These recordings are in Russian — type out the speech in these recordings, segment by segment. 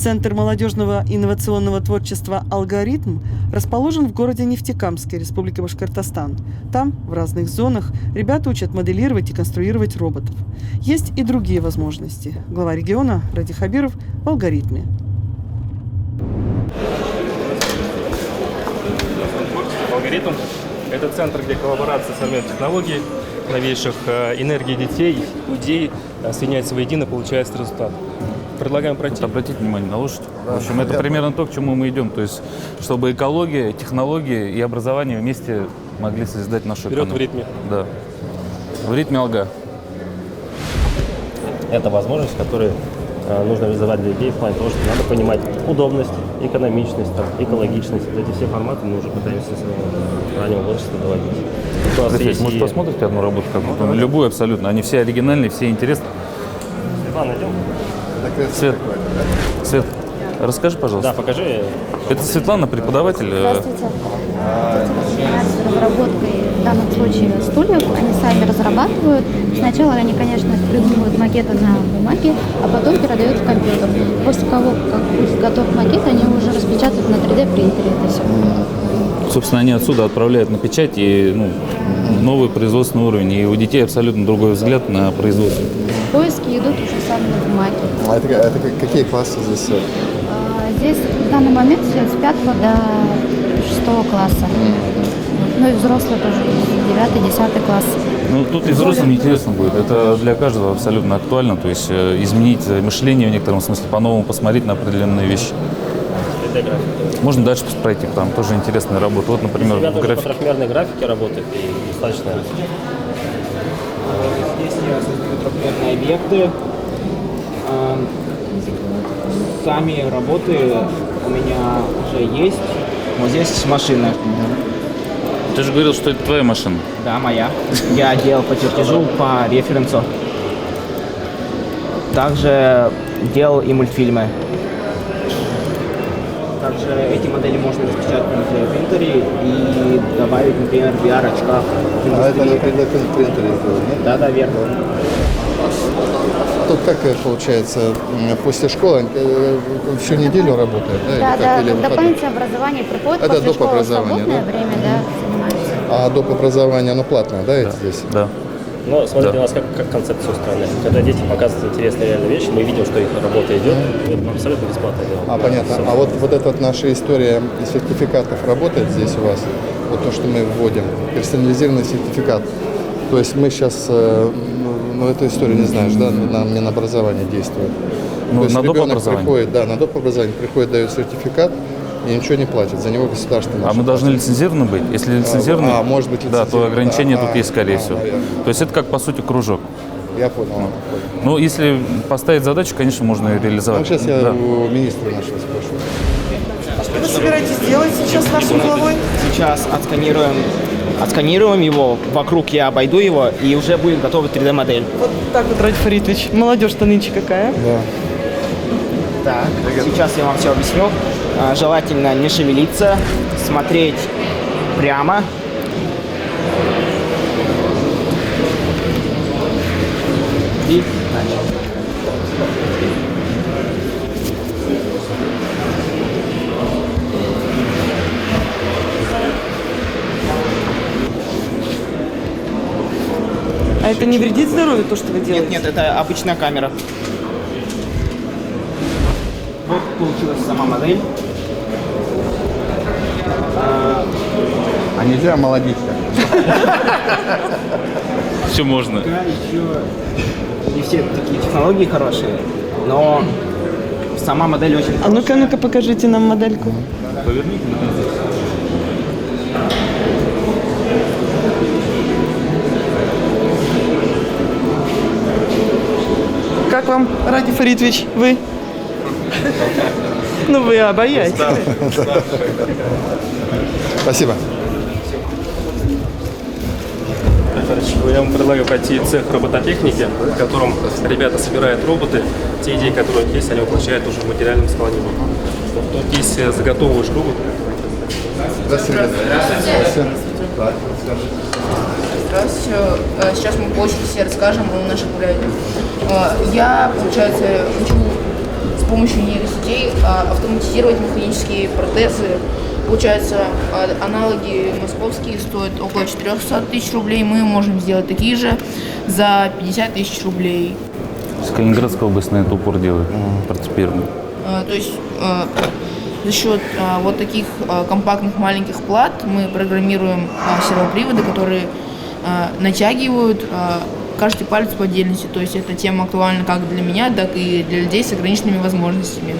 Центр молодежного инновационного творчества «Алгоритм» расположен в городе Нефтекамске, Республика Башкортостан. Там, в разных зонах, ребята учат моделировать и конструировать роботов. Есть и другие возможности. Глава региона Ради Хабиров в «Алгоритме». «Алгоритм» — это центр, где коллаборация современных технологий, новейших энергий детей, людей соединяется воедино, получается результат. Предлагаем пройти. Вот обратите внимание на лошадь. В общем, это примерно то, к чему мы идем. То есть, чтобы экология, технологии и образование вместе могли создать нашу Вперед экономику. в ритме. Да. В ритме алга. Это возможность, которую нужно реализовать для людей в плане того, что надо понимать удобность, экономичность, экологичность. Эти все форматы мы уже пытаемся с раннего возраста доводить. Может, посмотрите одну работу какую-то? Любую абсолютно. Они все оригинальные, все интересные. Светлана, идем? Свет, расскажи, пожалуйста. Да, покажи. Это Светлана, преподаватель. Здравствуйте. Занимаются разработкой в данном случае стульев. Они сами разрабатывают. Сначала они, конечно, придумывают макеты на бумаге, а потом передают в компьютер. После того, как будет готов макет, они уже распечатают на 3D принтере это все. Собственно, они отсюда отправляют на печать и новый производственный уровень. И у детей абсолютно другой взгляд на производство. Поиски идут уже сами на бумаге. А это какие классы здесь? Здесь в данный момент с 5 до 6 класса. Ну и взрослые тоже, 9-10 класс. Ну, тут и взрослым интересно будет. Это для каждого абсолютно актуально. То есть изменить мышление в некотором смысле, по-новому посмотреть на определенные вещи. Можно дальше пройти, там тоже интересная работа. Вот, например, в графике. По трехмерной графике работает и достаточно. Здесь я создаю трехмерные объекты. Сами работы у меня уже есть. Вот здесь машина. Ты же говорил, что это твоя машина. Да, моя. Я делал по чертежу, по референсу. Также делал и мультфильмы. Также эти модели можно распечатать на 3D принтере и добавить, например, в VR-очках. А это на 3D принтере сделано, да? Да, верно. Тут как получается, после школы всю неделю работает, да? Да, Или дополнительное образование приходит Это после доп. школы, Образования, свободное да? время, да, занимается. А доп. Образование, оно платное, да, это здесь? Да. Но смотрите, Да. у нас как концепция устроена. Когда дети показывают интересные реальные вещи, мы видим, что их работа идет. Это абсолютно бесплатно делаем. А, понятно. А вот эта вот наша история сертификатов работает здесь у вас? Вот то, что мы вводим, персонализированный сертификат. То есть мы сейчас, эту историю не знаешь, да, на Минобразование действует. Ну, То есть на доп. ребенок образование. приходит, да, на доп. Образование приходит, дает сертификат и ничего не платит, за него государство наше А мы должны платит. лицензированы быть? Если лицензированы, может быть, да, то лицензированы. ограничения тут есть, скорее всего. наверное. То есть это как, по сути, кружок. Я понял. Ну, если поставить задачу, конечно, можно ее реализовать. Ну, сейчас я Да. у министра нашего спрошу. Что вы собираетесь делать сейчас с нашим главой? Сейчас отсканируем его, вокруг я обойду его, и уже будет готова 3D-модель. Вот так вот, Ради Фаритович. Молодежь-то нынче какая? Да. Так, сейчас я вам все объясню. Желательно не шевелиться, смотреть прямо. И дальше. А это не вредит здоровью, то, что вы делаете? Нет, это обычная камера. Вот получилась сама модель. А нельзя молодить? Все можно. Да, еще не все такие технологии хорошие, но сама модель очень А ну-ка, покажите нам модельку. Поверните. Как вам, Ради Фаритович, вы? Ну, вы обаяете. Спасибо. Я вам предлагаю пройти цех робототехники, в котором ребята собирают роботы. Те идеи, которые есть, они воплощают уже в материальном исполнении. Тут есть заготовываешь робот. Здравствуйте. Здравствуйте. Здравствуйте. Сейчас мы по очереди все расскажем о наших проектах. Я, получается, учу помощью нейросетей автоматизировать механические протезы. Получается, аналоги московские стоят около 400 тысяч рублей. Мы можем сделать такие же за 50 тысяч рублей. С Калининградской области на это упор делают, прототипирование. То есть за счет вот таких компактных маленьких плат мы программируем сервоприводы, которые натягивают каждый палец по отдельности. То есть эта тема актуальна как для меня, так и для людей с ограниченными возможностями.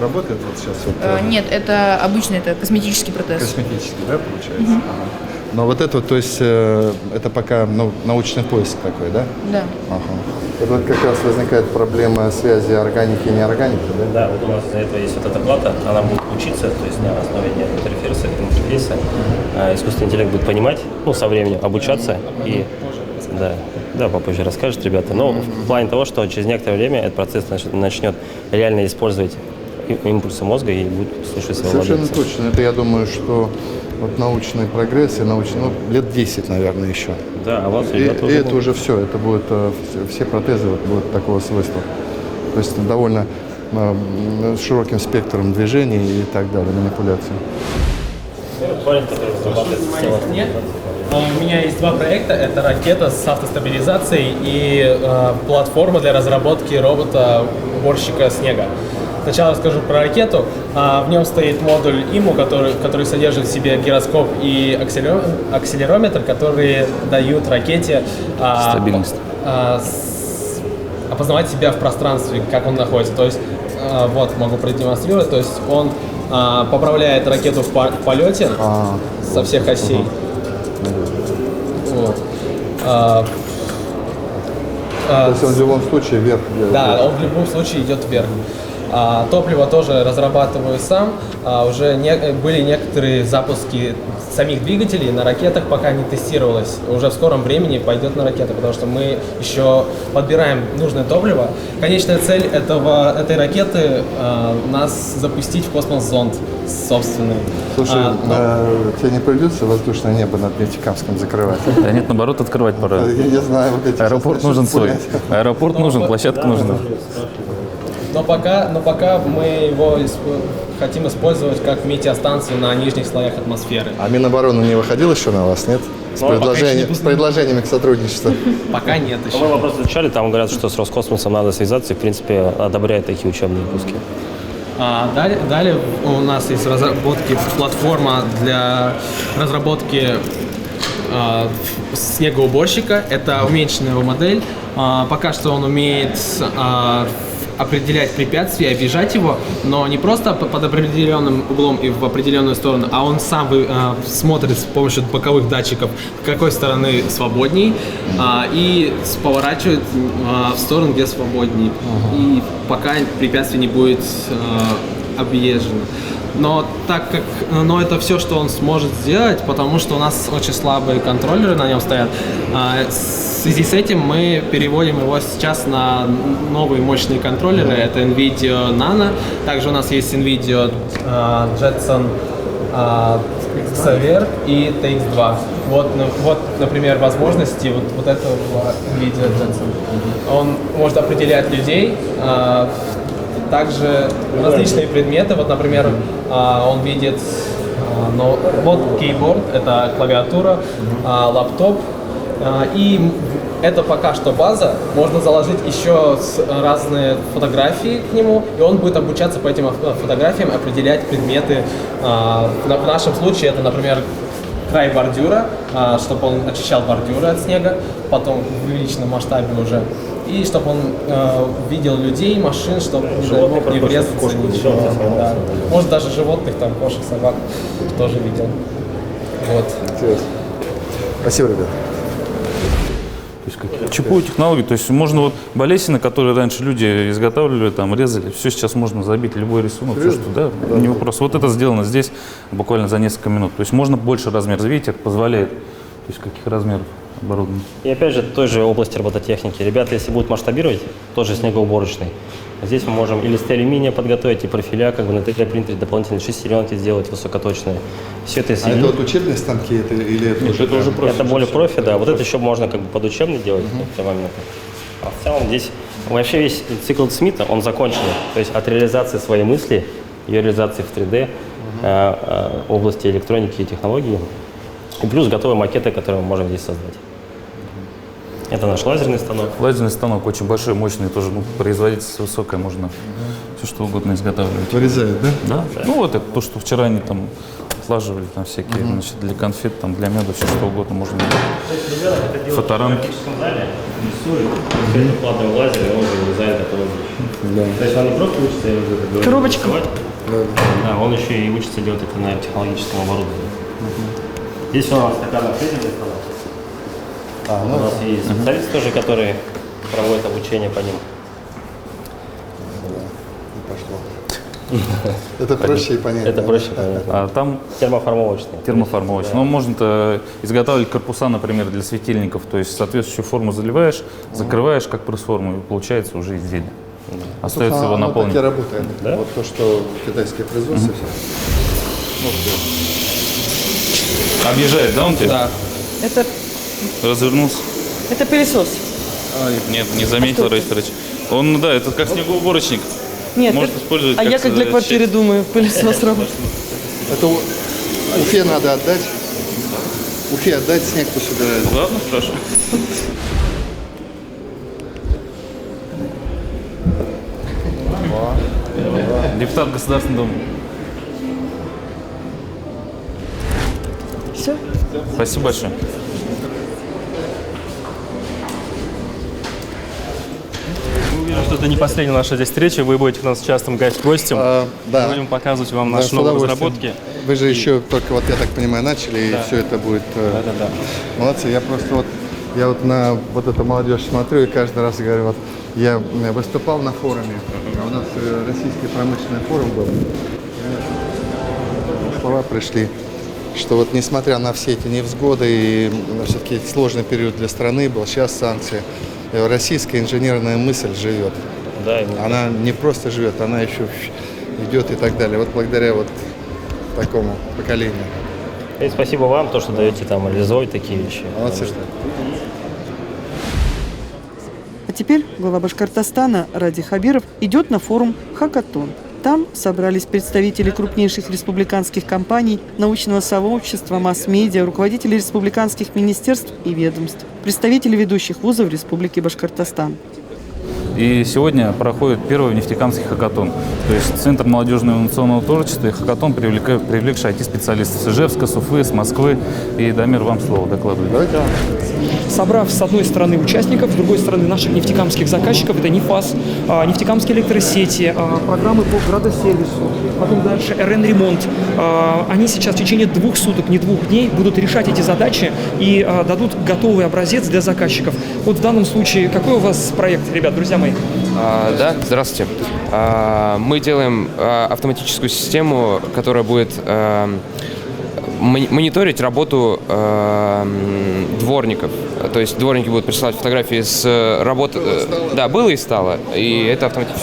Работает вот сейчас? Нет, это обычный, это косметический протез. Косметический, да, получается? Ага. Но вот это, то есть, это пока научный поиск такой, да? Да. Ага. Это вот как раз возникает проблема связи органики и неорганики, да? Да, вот у нас для этого есть вот эта плата, она будет учиться, то есть на основе интерфейса, искусственный интеллект будет понимать, ну, со временем обучаться и... Да, попозже расскажет, ребята. Но в плане того, что через некоторое время этот процесс начнет реально использовать импульсы мозга и будет слушать своего Совершенно владельца. точно. Это я думаю, что вот научный прогресс и лет 10, наверное, еще. Да, а вот И это уже все, это будет, все протезы вот будут такого свойства. То есть довольно широким спектром движений и так далее, манипуляций. У меня есть два проекта. Это ракета с автостабилизацией и платформа для разработки робота-уборщика снега. Сначала расскажу про ракету. В нем стоит модуль ИМУ, который содержит в себе гироскоп и акселерометр, которые дают ракете Стабильность. опознавать себя в пространстве, как он находится. То есть, вот, могу продемонстрировать. То есть он поправляет ракету в полете со всех осей. Вот. То есть он в любом случае вверх делает? Да, он в любом случае идет вверх. Топливо тоже разрабатываю сам. Уже были некоторые запуски самих двигателей на ракетах, пока не тестировалось. Уже в скором времени пойдет на ракеты, потому что мы еще подбираем нужное топливо. Конечная цель этой ракеты нас запустить в космос зонд собственный. Слушай, тебе не придется воздушное небо над Нефтекамском закрывать? Да нет, наоборот, открывать пора. Я знаю, вот эти Аэропорт нужен свой. Аэропорт нужен, площадка нужна. Но пока мы его хотим использовать как метеостанцию на нижних слоях атмосферы. А Минобороны не выходил еще на вас, нет? С предложениями к сотрудничеству? Пока нет еще. Мы вопрос изучали, там говорят, что с Роскосмосом надо связаться и, в принципе, одобряют такие учебные выпуски. Далее у нас есть разработки платформа для разработки снегоуборщика. Это уменьшенная его модель. Пока что он умеет определять препятствия, объезжать его, но не просто под определенным углом и в определенную сторону, а он сам смотрит с помощью боковых датчиков, с какой стороны свободней, и поворачивает в сторону, где свободней. И пока препятствие не будет объезжено. Но это все, что он сможет сделать, потому что у нас очень слабые контроллеры на нем стоят. В связи с этим мы переводим его сейчас на новые мощные контроллеры. Это NVIDIA Nano. Также у нас есть NVIDIA Jetson Xavier и TX2. Вот, например, возможности вот этого NVIDIA Jetson. Он может определять людей. Также различные предметы, вот, например, он видит, вот кейборд, это клавиатура, лаптоп, и это пока что база, можно заложить еще разные фотографии к нему, и он будет обучаться по этим фотографиям определять предметы. В нашем случае это, например, край бордюра, чтобы он очищал бордюры от снега, потом в увеличенном масштабе уже. И чтобы он видел людей, машин, чтобы не врезаться ничего. Да. Может, даже животных, там, кошек, собак тоже видел. Вот. Интересно. Спасибо, ребят. Чиповые технологии, то есть можно вот балесины, которые раньше люди изготавливали, там резали, все сейчас можно забить, любой рисунок, все, что, да, не вопрос. Вот это сделано здесь буквально за несколько минут. То есть можно больше размер, видите, это позволяет, то есть каких размеров оборудования. И опять же, в той же области робототехники. Ребята, если будут масштабировать, тоже снегоуборочный, здесь мы можем и листы алюминия подготовить, и профиля, как бы на 3D-принтере дополнительные шестеренки сделать высокоточные. Все это А это вот учебные станки или это уже профи? Это более профи, да. Вот это еще можно как бы под учебный делать в те моменты. А в целом здесь Вообще весь цикл Смита, он законченный. То есть от реализации своей мысли, ее реализации в 3D, области электроники и технологий, и плюс готовые макеты, которые мы можем здесь создать. Это наш лазерный станок. Лазерный станок очень большой, мощный, тоже производительность высокая, можно все что угодно изготавливать. Вырезает, да? Да? Ну вот это то, что вчера они там отлаживали, там всякие, значит, для конфет, там, для меда, все что угодно можно делать. Фоторамки. Это платный лазер, и он же вырезает готовый. Да. То есть он не просто учится, я уже говорил, Коробочка. рисовать. Да, он еще и учится делать это на технологическом оборудовании. Здесь у нас стаканный фрезерный станок. У нас есть специалисты тоже, которые проводят обучение по ним. Это проще и понятно. Это проще, понятно. А там Термоформовочный. термоформовочный. Ну, можно изготавливать корпуса, например, для светильников. То есть соответствующую форму заливаешь, закрываешь как пресс-форму, и получается уже изделие. Остается его наполнить. Так и работает. Да? Вот то, что китайские производства. Объезжает, да, он тебя? Да. Это, Развернулся. это пылесос. Нет, не заметил, Рейферович. Он, да, это как снегоуборочник. Нет, Может использовать а я как для часть. квартиры думаю, пылесос работает. Это Уфе надо отдать. Уфе отдать, снег пусть убирает. Ладно, хорошо. Депутат Государственного Дума. Все? Спасибо большое. Уверен, что это не последняя наша здесь встреча. Вы будете у нас частым гостем. Да. Мы будем показывать вам Да, наши с новые удовольствием. разработки. Вы же еще только, вот я так понимаю, начали, и все это будет... Да. Молодцы. Я вот на вот эту молодежь смотрю и каждый раз говорю, вот я выступал на форуме, у нас российский промышленный форум был. Слова пришли, что вот несмотря на все эти невзгоды и все-таки сложный период для страны был, сейчас санкции, российская инженерная мысль живет. Да, именно. Она не просто живет, она еще идет и так далее. Вот благодаря вот такому поколению. И спасибо вам, то, что даете там реализовывать такие вещи. Молодцы. А теперь глава Башкортостана Ради Хабиров идет на форум «Хакатон». Там собрались представители крупнейших республиканских компаний, научного сообщества, масс-медиа, руководители республиканских министерств и ведомств, представители ведущих вузов Республики Башкортостан. И сегодня проходит первый нефтекамский хакатон. То есть Центр молодежного инновационного творчества и хакатон, привлекший IT-специалистов с Ижевска, с Уфы, с Москвы. И, Дамир, вам слово докладывает. Давайте. Собрав с одной стороны участников, с другой стороны наших нефтекамских заказчиков, это НИФАС, нефтекамские электросети, программы по градосервису, потом дальше РН-ремонт. Они сейчас в течение 2 суток, не 2 дней, будут решать эти задачи и дадут готовый образец для заказчиков. Вот в данном случае, какой у вас проект, ребят, друзья мои? Да, здравствуйте. Мы делаем автоматическую систему, которая будет мониторить работу дворников. То есть дворники будут присылать фотографии с работы. Да, было и стало. И это автоматически.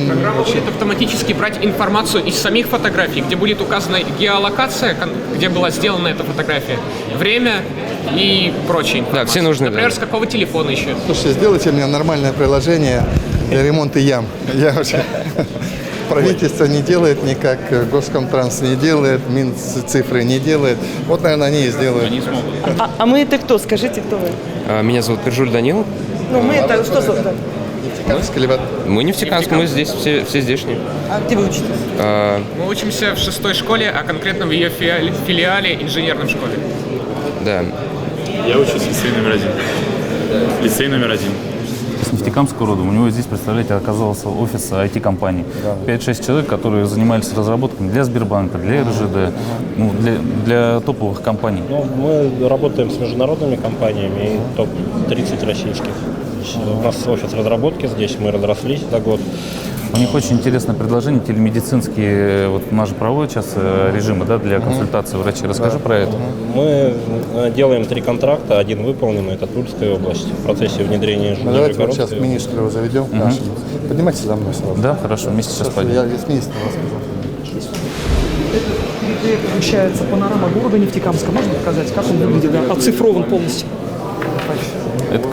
Программа будет автоматически брать информацию из самих фотографий, где будет указана геолокация, где была сделана эта фотография, время и прочее. Да, все нужные. Например, с какого телефона еще. Слушайте, сделайте мне нормальное приложение для ремонта ям. Я уже... Правительство не делает никак, Госкомтранс не делает, Минцифры не делает. Вот, наверное, они и сделают. Они смогут. А мы это кто? Скажите, кто вы? Меня зовут Пержуль Данил. Ну, мы это что за... Нефтекамск или Мы Нефтекамск, мы здесь все здешние. А где вы учитесь? Мы учимся в 6-й школе, а конкретно в ее филиале инженерной школе. Да. Я учусь в лицее номер 1. Лицей номер 1. С Нефтекамского рода. У него здесь, представляете, оказался офис IT-компаний. 5-6 человек, которые занимались разработками для Сбербанка, для РЖД, ну, для топовых компаний. Ну, мы работаем с международными компаниями и топ-30 российских. У нас офис разработки здесь, мы разрослись за год. У них очень интересное предложение, телемедицинские, вот у нас же проводят сейчас режимы, да, для консультации врачей. Расскажи про это. Мы делаем 3 контракта, один выполненный, это Тульская область, в процессе внедрения инженерии. Давайте вот сейчас министра его заведем. Поднимайте за мной сразу. Да, хорошо, вместе сейчас пойдем. Я с министром рассказал. Это получается панорама города Нефтекамска. Можно показать, как он выглядит? Да, оцифрован полностью. Это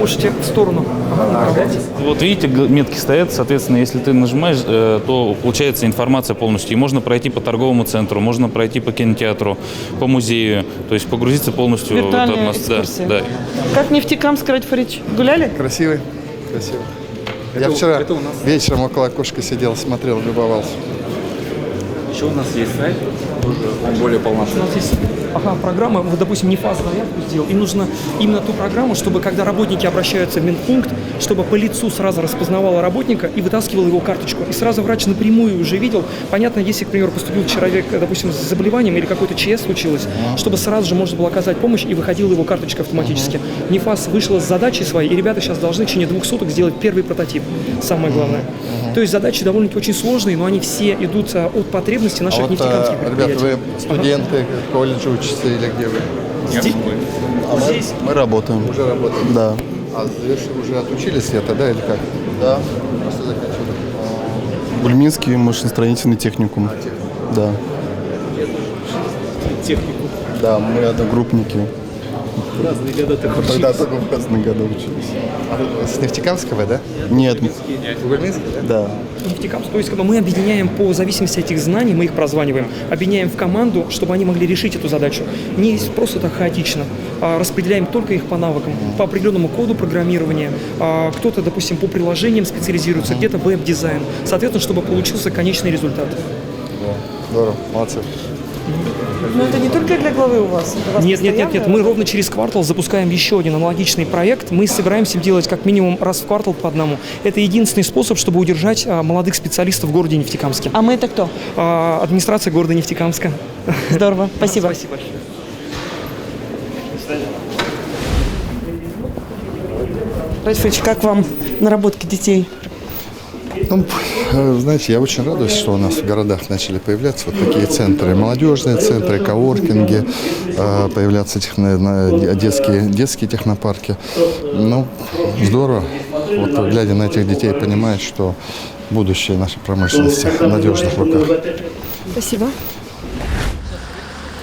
можете в сторону направлять. Вот видите, метки стоят, соответственно, если ты нажимаешь, то получается информация полностью. И можно пройти по торговому центру, можно пройти по кинотеатру, по музею, то есть погрузиться полностью. Виртуальная вот, экскурсия. Да. Как Нефтекамск, Радий Фаридович, гуляли? Красивый, красиво. Я вчера вечером около окошка сидел, смотрел, любовался. Еще у нас есть сайт, он более У полноценный. нас есть программа, вот, допустим, НИФАС заявку сделал. Им нужно именно ту программу, чтобы, когда работники обращаются в медпункт, чтобы по лицу сразу распознавала работника и вытаскивала его карточку. И сразу врач напрямую уже видел. Понятно, если, к примеру, поступил человек, допустим, с заболеванием или какой-то ЧС случилось, чтобы сразу же можно было оказать помощь и выходила его карточка автоматически. НИФАС вышла с задачей своей, и ребята сейчас должны в течение 2 суток сделать первый прототип. Самое главное. То есть задачи довольно-таки очень сложные, но они все идут от потребностей наших нефтекамских предприятий. Ребята, вы студенты колледжа учатся или где вы? Здесь мы работаем. Уже работаем? Да. А уже отучились это, да, или как? Да. Просто заканчивали. Бульминский машиностроительный техникум. Да. технику. Да, мы одногруппники. В разные года так учились. Тогда только в разные года учились. А с Нефтекамского, да? Нет. Бульминский, да? Да. Нефтекамск, то есть как бы мы объединяем по зависимости от этих знаний, мы их прозваниваем, объединяем в команду, чтобы они могли решить эту задачу. Не просто так хаотично, а распределяем только их по навыкам, по определенному коду программирования. Кто-то, допустим, по приложениям специализируется, где-то веб-дизайн. Соответственно, чтобы получился конечный результат. Здорово, молодцы. Но это не только для главы у вас? Нет. Мы ровно через квартал запускаем еще один аналогичный проект. Мы собираемся делать как минимум раз в квартал по одному. Это единственный способ, чтобы удержать молодых специалистов в городе Нефтекамске. А мы это кто? Администрация города Нефтекамска. Здорово, спасибо. Спасибо. Радий, как вам наработки детей? Ну, знаете, я очень радуюсь, что у нас в городах начали появляться вот такие центры, молодежные центры, коворкинги, появляться детские технопарки. Ну, здорово. Вот глядя на этих детей, понимаешь, что будущее нашей промышленности в надежных руках. Спасибо.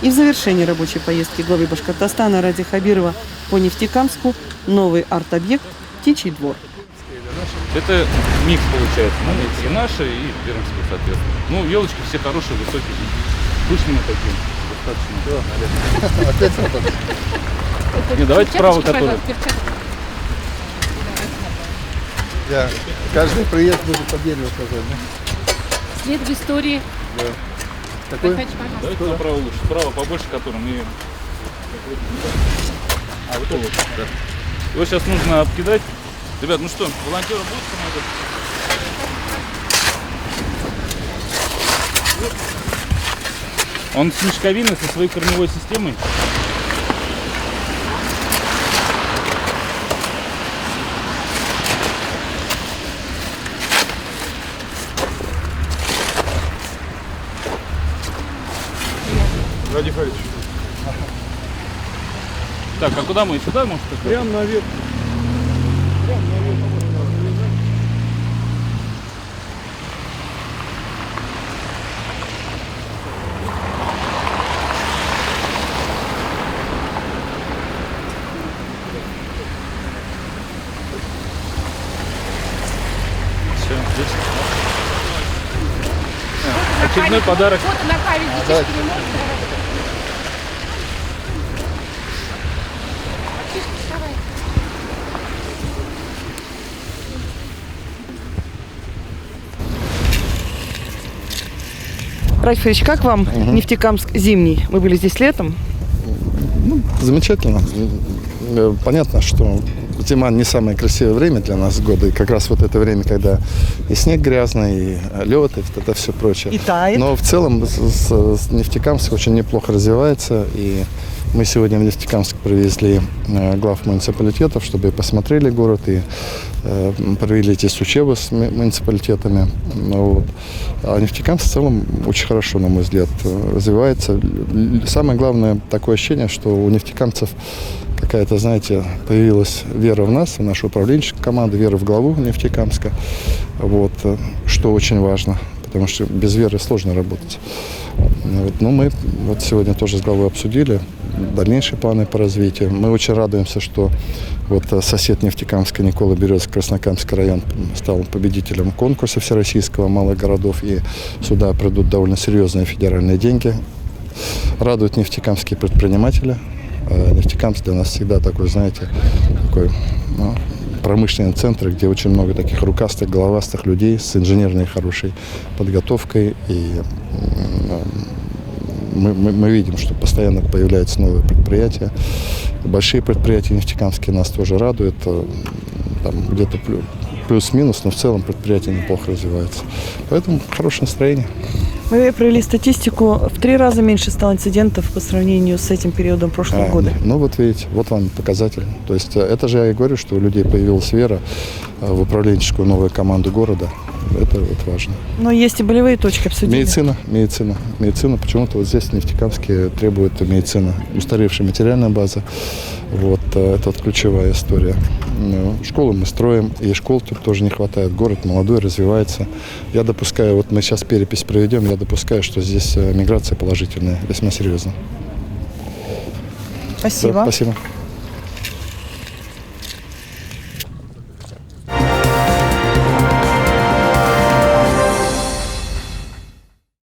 И в завершении рабочей поездки главы Башкортостана Радия Хабирова по Нефтекамску новый арт-объект «Птичий двор». Это микс получается. И наши, и пермские, соответственно. Ну, елочки все хорошие, высокие. Пышные такие. Достаточно. Не, давайте справа, который. Я каждый приезд буду по дереву сказать, да? След в истории. Да. Какой? Давайте направо лучше. Справа побольше, которым и... А, вот лучше, да. Его сейчас нужно обкидать. Ребят, ну что, волонтеры будут помогать? Он с мешковиной, со своей корневой системой. Радий Фаридович. Так, а куда мы? Сюда, может? Прямо наверх. Очередной подарок. Вот направить детишки не можно. Радий Фаридович, как вам Нефтекамск зимний? Мы были здесь летом. Ну, замечательно. Понятно, что зима не самое красивое время для нас года. И как раз вот это время, когда и снег грязный, и лед, и это все прочее. И тает. Но в целом Нефтекамск очень неплохо развивается. И мы сегодня в Нефтекамск привезли глав муниципалитетов, чтобы посмотрели город и провели здесь учебу с муниципалитетами. Вот. А Нефтекамск в целом очень хорошо, на мой взгляд, развивается. Самое главное такое ощущение, что у нефтекамцев какая-то, знаете, появилась вера в нас, в нашу управленческую команду, вера в главу Нефтекамска, вот, что очень важно. потому что без веры сложно работать. Вот. Но мы вот сегодня тоже с главой обсудили дальнейшие планы по развитию. Мы очень радуемся, что вот сосед Нефтекамска Никола Березов, Краснокамский район, стал победителем конкурса всероссийского малых городов, и сюда придут довольно серьезные федеральные деньги. Радуют нефтекамские предприниматели. Нефтекамск для нас всегда такой, знаете, такой промышленный центр, где очень много таких рукастых, головастых людей с инженерной хорошей подготовкой. И мы видим, что постоянно появляются новые предприятия. Большие предприятия нефтекамские нас тоже радуют. Там где-то плюс-минус, но в целом предприятие неплохо развивается. Поэтому хорошее настроение. Вы провели статистику, в 3 раза меньше стало инцидентов по сравнению с этим периодом прошлого года. Ну вот видите, вот вам показатель. То есть это же я и говорю, что у людей появилась вера в управленческую новую команду города. Это вот важно. Но есть и болевые точки обсудили. Медицина. Почему-то вот здесь в Нефтекамске требует медицина. Устаревшая материальная база. Вот это вот ключевая история. Школы мы строим, и школ тут тоже не хватает. Город молодой, развивается. Я допускаю, вот мы сейчас перепись проведем, я допускаю, что здесь миграция положительная, весьма серьезно. Спасибо. Да, спасибо.